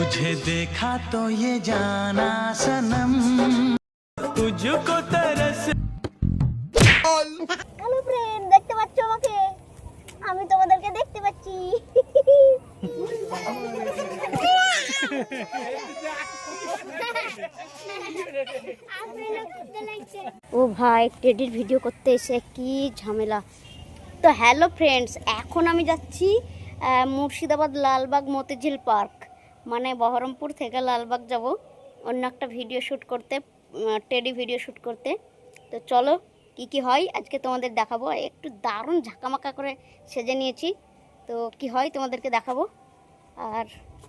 तुझे देखा तो ये जाना सनम तुझको तरस। হ্যালো ফ্রেন্ড, দেখতে পাচ্ছ আমাকে? আমি তোমাদেরকে দেখতে পাচ্ছি। ও ভাই, টেডির ভিডিও করতে এসে কি ঝামেলা। তো হ্যালো ফ্রেন্ডস, এখন আমি যাচ্ছি মুর্শিদাবাদ লালবাগ মতিঝিল পার্ক, মানে বহরমপুর থেকে লালবাগ যাব অন্য একটা ভিডিও শ্যুট করতে, টেডি ভিডিও শ্যুট করতে। তো চলো কি কি হয় আজকে তোমাদের দেখাবো। একটু দারুণ ঝাঁকামাকা করে সেজে নিয়েছি, তো কি হয় তোমাদেরকে দেখাবো।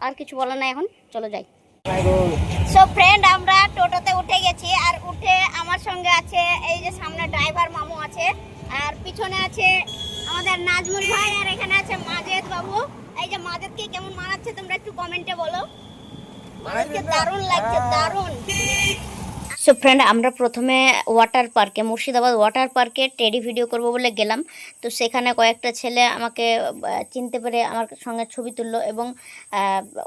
আর কিছু বলার নাই, এখন চলো যাই। সো ফ্রেন্ড, আমরা টোটোতে উঠে গেছি, আর উঠে আমার সঙ্গে আছে এই যে সামনে ড্রাইভার মামু আছে, আর পিছনে আছে আমাদের নাজমুল ভাই, আর এখানে আছে মাজেদ বাবু। এই যে মাজেদকে কেমন মানাচ্ছে তোমরা একটু কমেন্টে বলো। মাজেদকে দারুণ লাগছে, দারুণ। সো ফ্রেন্ড, আমরা প্রথমে ওয়াটার পার্কে, মুর্শিদাবাদ ওয়াটার পার্কে টেডি ভিডিও করব বলে গেলাম। তো সেখানে কয়েকটা ছেলে আমাকে চিনতে পেরে আমার সঙ্গে ছবি তুললো, এবং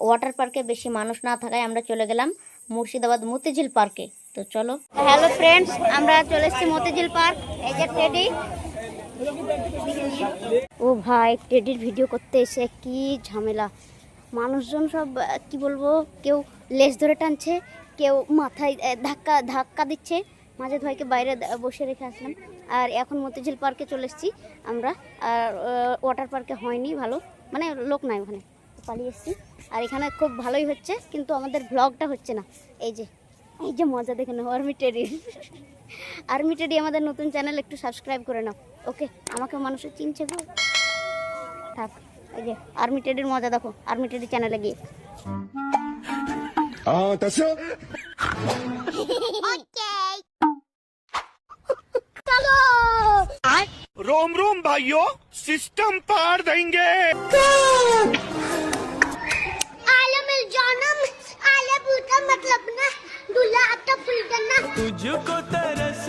ওয়াটার পার্কে বেশি মানুষ না থাকায় আমরা চলে গেলাম মুর্শিদাবাদ মতিঝিল পার্কে। তো চলো। হ্যালো ফ্রেন্ডস, আমরা চলে এসেছি মতিঝিল পার্ক। এই যে টেডি। ও ভাই, টেডির ভিডিও করতে এসে কি ঝামেলা। মানুষজন সব কি বলবো, কেউ লেজ ধরে টানছে, কেউ মাথায় ধাক্কা দিচ্ছে। মাজেদ ভাইকে বাইরে বসে রেখে আসলাম, আর এখন মতিঝিল পার্কে চলে এসেছি আমরা। আর ওয়াটার পার্কে হয়নি ভালো, মানে লোক নাই ওখানে, পালিয়ে এসেছি। আর এখানে খুব ভালোই হচ্ছে, কিন্তু আমাদের ব্লগটা হচ্ছে না। এই যে মজা দেখে নাও আর্মি টেডি। আর্মি টেডি আমাদের নতুন চ্যানেল, একটু সাবস্ক্রাইব করে নাও। ওকে, আমাকে মানুষের চিনছে গো। থাক, এই যে আর্মি টেডির মজা দেখো আর্মি টেডি চ্যানেলে গিয়ে। चलो रोम रोम भाइयों, सिस्टम पार देंगे। आले मिल जानम, आले पूछा मतलब ना, दूल्हा आता फुलटन ना। तुझको तरस।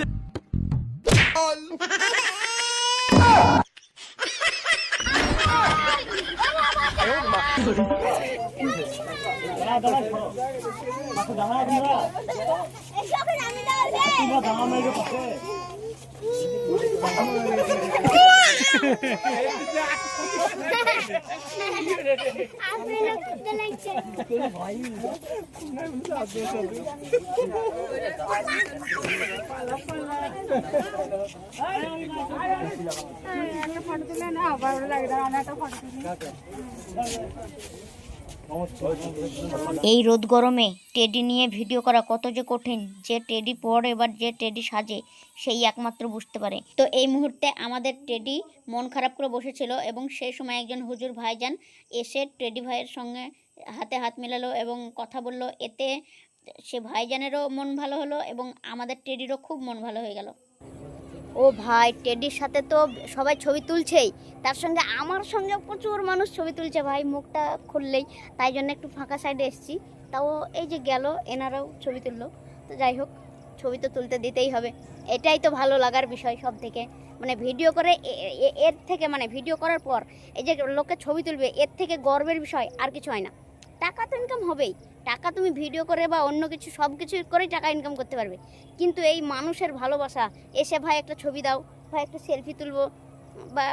এই রোদ গরমে টেডি নিয়ে ভিডিও করা কত যে কঠিন। যে টেডি পরে এবার যে টেডি সাজে সেই একমাত্র বুঝতে পারে। তো এই মুহূর্তে আমাদের টেডি মন খারাপ করে বসেছিল, এবং সেই সময় একজন হুজুর ভাইজান এসে টেডি ভাইয়ের সঙ্গে হাতে হাত মেলালো এবং কথা বলল। এতে সে ভাইজানেরও মন ভালো হলো, এবং আমাদের টেডিরও খুব মন ভালো হয়ে গেল। ও ভাই, টেডির সাথে তো সবাই ছবি তুলছেই, তার সঙ্গে আমার সঙ্গে প্রচুর মানুষ ছবি তুলছে ভাই, মুখটা খুললেই। তাই জন্য একটু ফাঁকা সাইডে এসেছি। তাও এই যে গেল, এনারাও ছবি তুললো। তো যাই হোক, ছবি তো তুলতে দিতেই হবে, এটাই তো ভালো লাগার বিষয় সব থেকে। মানে ভিডিও করে এর থেকে, মানে ভিডিও করার পর এই যে লোকে ছবি তুলবে, এর থেকে গর্বের বিষয় আর কিছু হয় না। টাকা তো ইনকাম হবেই, টাকা তুমি ভিডিও করে বা অন্য কিছু সব কিছু করেই টাকা ইনকাম করতে পারবে, কিন্তু এই মানুষের ভালোবাসা, এসে ভাই একটা ছবি দাও, ভাই একটা সেলফি তুলবো, বা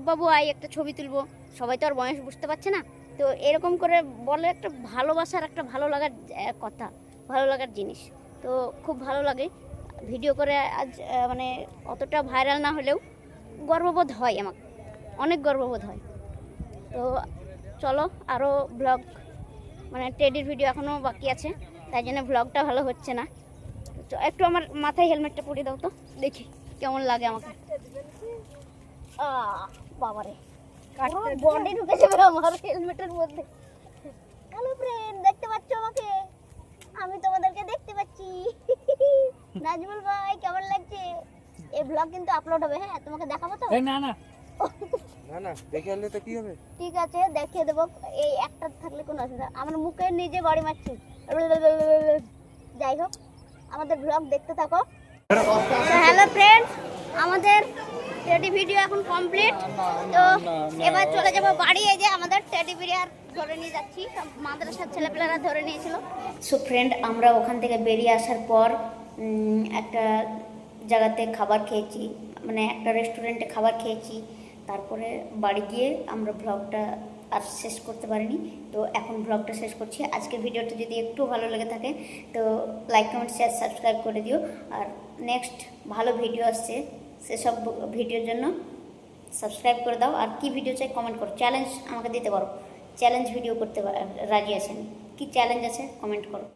বাবু আই একটা ছবি তুলবো, সবাই তো আর বয়স বুঝতে পারছে না। তো এরকম করে বলে একটা ভালোবাসার, একটা ভালো লাগার কথা, ভালো লাগার জিনিস। তো খুব ভালো লাগে ভিডিও করে। আজ মানে অতটা ভাইরাল না হলেও গর্ববোধ হয়, আমার অনেক গর্ববোধ হয়। তো চলো, আরও ব্লগ, মানে টেডির ভিডিও এখনও বাকি আছে, তাই জন্য ব্লগটা ভালো হচ্ছে না। তো একটু আমার মাথায় হেলমেটটা পরিয়ে দাও তো, দেখি কেমন লাগে আমাকে। বাবারে, বডি ঢুকে যাবে আমার হেলমেটের মধ্যে। হ্যালো ফ্রেন্ড, দেখতে পাচ্ছ আমাকে? আমি তোমাদেরকে দেখতে পাচ্ছি। নাজমুল ভাই, কেমন লাগছে? এই ব্লগ কিন্তু আপলোড হবে, হ্যাঁ? তোমাকে দেখাবো তো? না না না না, দেখে আনলে তো কি হবে? ঠিক আছে, দেখিয়ে দেবো। এই একটা থাকলে কোনো অসুবিধা, আমার মুখে নিজে বাড়ি মারছি। যাই হোক, আমাদের ব্লগ দেখতে থাকো। হ্যালো ফ্রেন্ডস, আমাদের টেডি ভিডিও এখন কমপ্লিট। তো এবার চলে যাবো বাড়ি। এই যে আমাদের টেডি বিয়ার ধরে নিয়ে যাচ্ছি, সব মাদ্রাসার ছেলেপেলেরা ধরে নিয়েছিল। সো ফ্রেন্ড, আমরা ওখান থেকে বেরিয়ে আসার পর একটা জায়গাতে খাবার খেয়েছি, মানে একটা রেস্টুরেন্টে খাবার খেয়েছি। তারপরে বাড়ি গিয়ে আমরা ব্লগটা আর শেষ করতে পারিনি, তো এখন ব্লগটা শেষ করছি। আজকের ভিডিওটা যদি একটু ভালো লেগে থাকে তো লাইক, কমেন্ট, শেয়ার, সাবস্ক্রাইব করে দিও। আর নেক্সট ভালো ভিডিও আসছে, সেসব ভিডিওর জন্য সাবস্ক্রাইব করে দাও। আর কি ভিডিও চাই কমেন্ট করো, চ্যালেঞ্জ আমাকে দিতে পারো, চ্যালেঞ্জ ভিডিও করতে রাজি আছেন, কি চ্যালেঞ্জ আছে কমেন্ট করো।